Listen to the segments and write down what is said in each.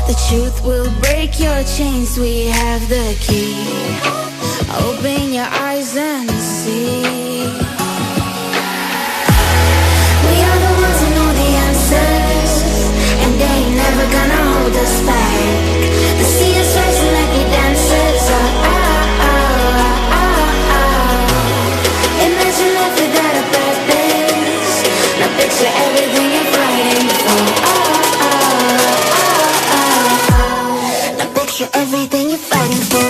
The truth will break your chains, we have the key. Open your eyes and see. We are the ones who know the answers, and they ain't never gonna hold us back. They see us rising like we dancers. Imagine life without a purpose. Now picture everything you're fighting for. Now picture everything you're fighting for.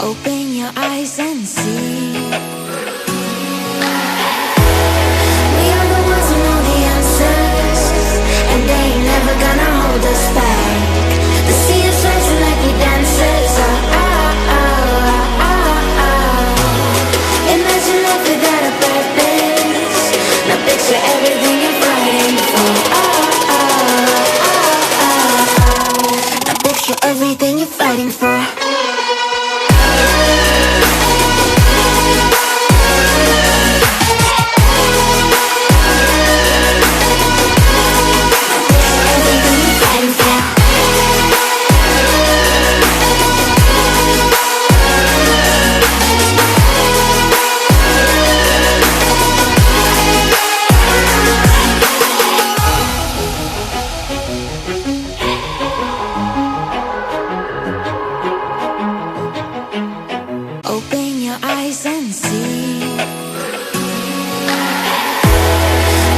Open your eyes and see. We are the ones who know the answers, and they ain't never gonna hold us back. They see us rising like we dancers. Imagine life without a purpose. Now picture everything you're fighting for. Now picture everything you're fighting for. Open your eyes and see.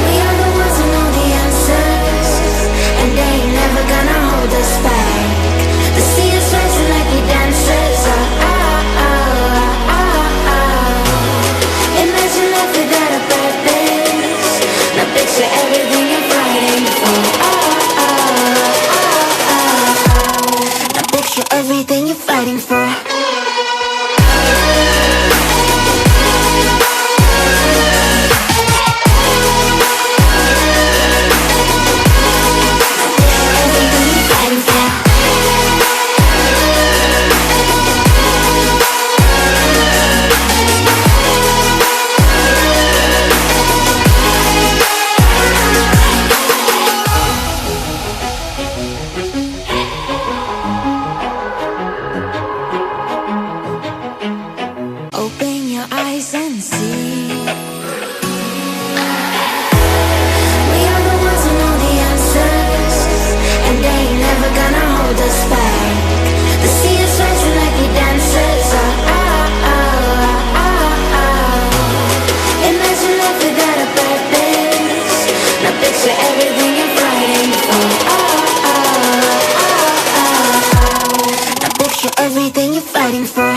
We are the ones who know the answers, and they ain't never gonna hold us back. They see us rising like we dancers. Imagine life without a purpose. Now picture everything you're fighting for. Now picture everything you're fighting for. Open your eyes and see. We are the ones who know the answers, and they ain't never gonna hold us back. They see us rising like we dancers. Imagine life without a purpose. Now picture everything you're fighting for. Now picture everything you're fighting for.